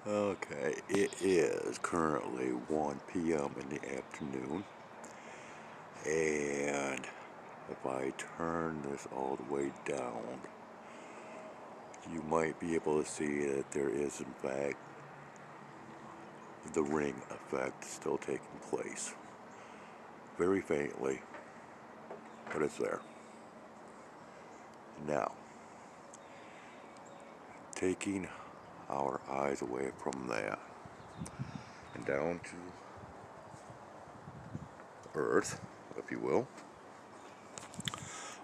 Okay, it is currently 1 p.m. in the afternoon, and if I turn this all the way down, you might be able to see that there is, in fact, the ring effect still taking place. Very faintly, but it's there. Now, taking our eyes away from that and down to Earth, if you will,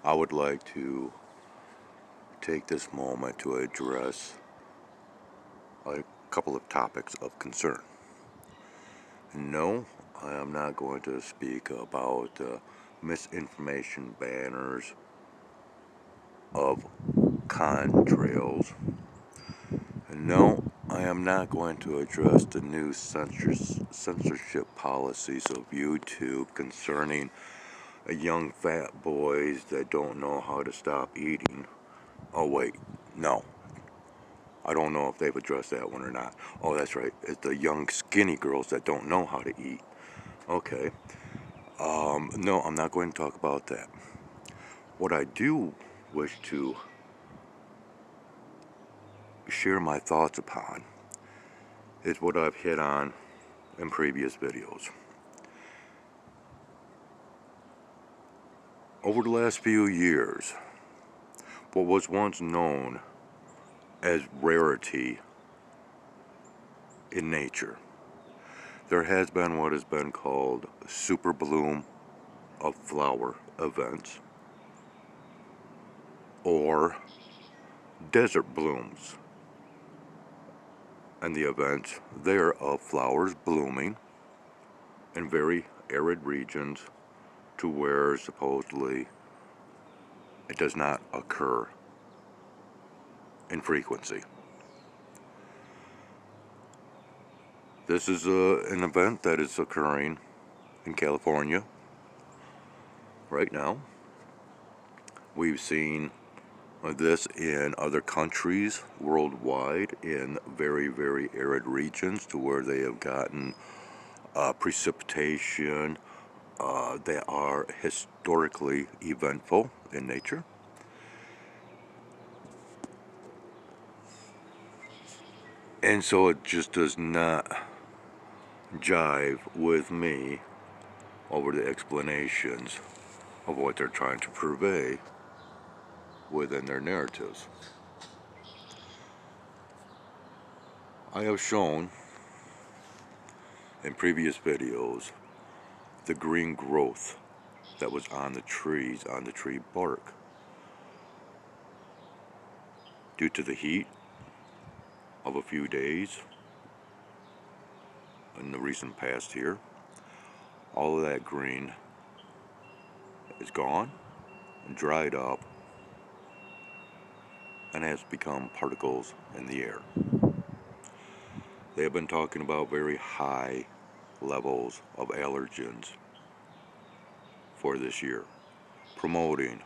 I would like to take this moment to address a couple of topics of concern. No, I am not going to speak about misinformation banners of contrails. No, I am not going to address the new censorship policies of YouTube concerning young fat boys that don't know how to stop eating. Oh wait, no. I don't know if they've addressed that one or not. Oh, that's right. It's the young skinny girls that don't know how to eat. Okay. No, I'm not going to talk about that. What I do wish to share my thoughts upon is what I've hit on in previous videos. Over the last few years, what was once known as rarity in nature, there has been what has been called super bloom of flower events, or desert blooms, and the events there of flowers blooming in very arid regions to where supposedly it does not occur in frequency. This is an event that is occurring in California right now. We've seen this in other countries worldwide in very, very arid regions to where they have gotten precipitation that are historically eventful in nature. And so it just does not jive with me over the explanations of what they're trying to purvey within their narratives. I have shown in previous videos the green growth that was on the trees, on the tree bark. Due to the heat of a few days in the recent past here, all of that green is gone and dried up and has become particles in the air. They have been talking about very high levels of allergens for this year, promoting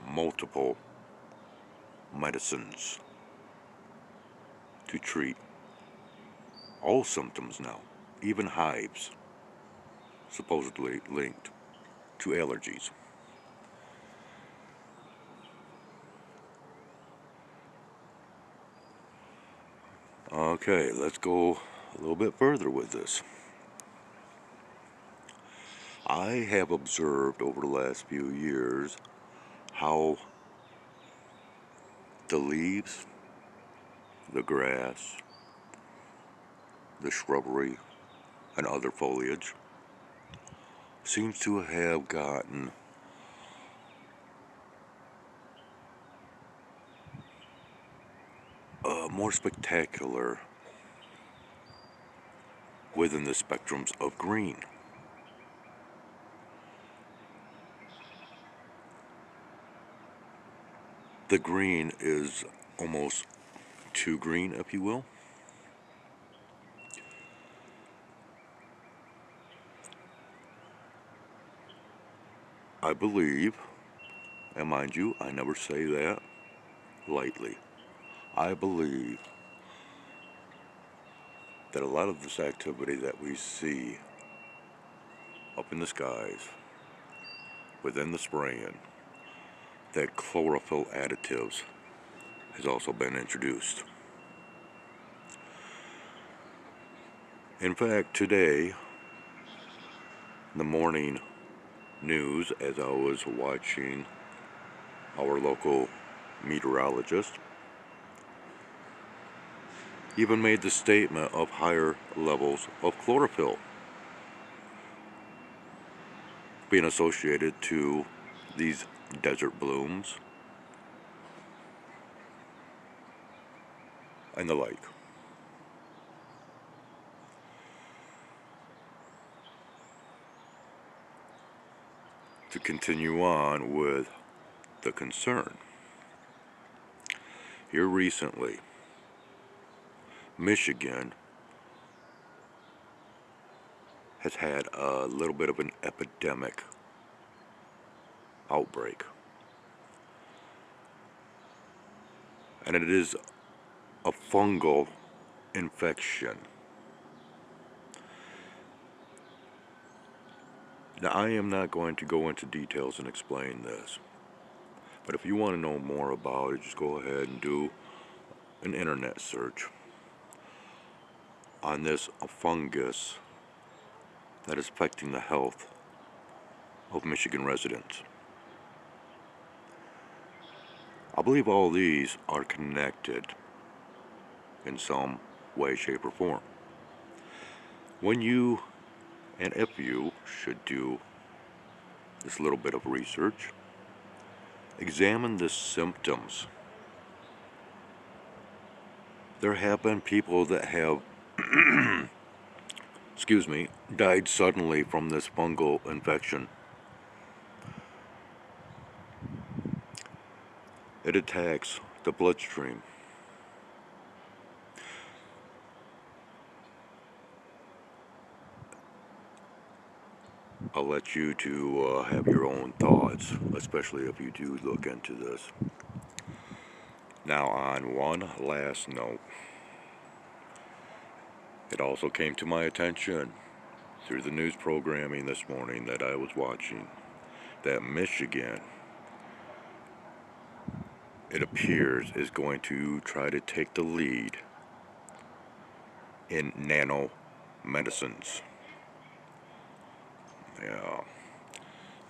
multiple medicines to treat all symptoms now, even hives, supposedly linked to allergies. Okay, let's go a little bit further with this. I have observed over the last few years how the leaves, the grass, the shrubbery, and other foliage seems to have gotten more spectacular within the spectrums of green. The green is almost too green, if you will. I believe, and mind you, I never say that lightly, I believe that a lot of this activity that we see up in the skies, within the spraying, that chlorophyll additives has also been introduced. In fact, today, in the morning news, as I was watching our local meteorologist, even made the statement of higher levels of chlorophyll being associated to these desert blooms and the like. To continue on with the concern, here recently, Michigan has had a little bit of an epidemic outbreak, and it is a fungal infection. Now, I am not going to go into details and explain this, but if you want to know more about it, just go ahead and do an internet search on this fungus that is affecting the health of Michigan residents. I believe all these are connected in some way, shape, or form. When you, and if you, should do this little bit of research, examine the symptoms. There have been people that have, died suddenly from this fungal infection. It attacks the bloodstream. I'll let you to have your own thoughts, especially if you do look into this. Now, on one last note, it also came to my attention through the news programming this morning that I was watching that Michigan, it appears, is going to try to take the lead in nano medicines. Yeah.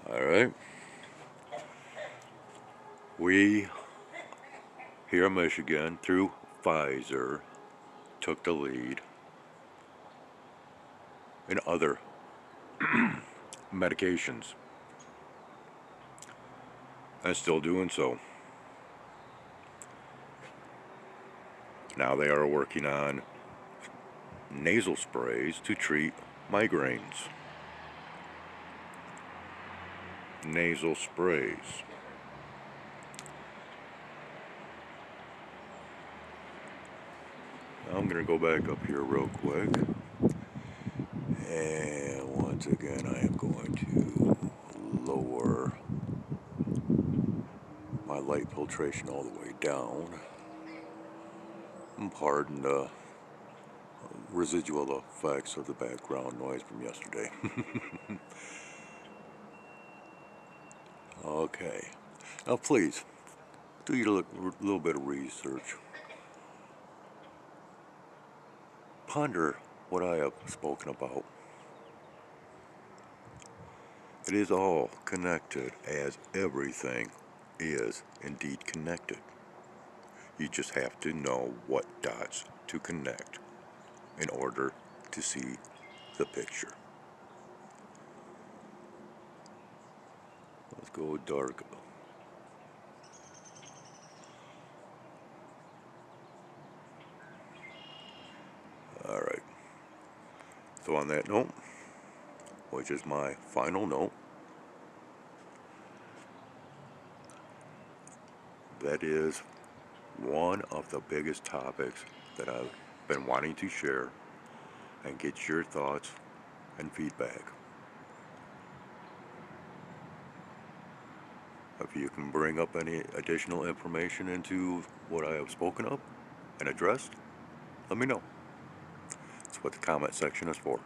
Alright. We here in Michigan, through Pfizer, took the lead in other medications, and still doing so. Now they are working on nasal sprays to treat migraines. Nasal sprays. I'm going to go back up here real quick. And once again, I am going to lower my light filtration all the way down. And pardon the residual effects of the background noise from yesterday. Okay. Now please, do your little bit of research. Ponder what I have spoken about. It is all connected, as everything is indeed connected. You just have to know what dots to connect in order to see the picture. Let's go dark. Alright. So on that note, which is my final note, that is one of the biggest topics that I've been wanting to share and get your thoughts and feedback. If you can bring up any additional information into what I have spoken of and addressed, let me know. That's what the comment section is for.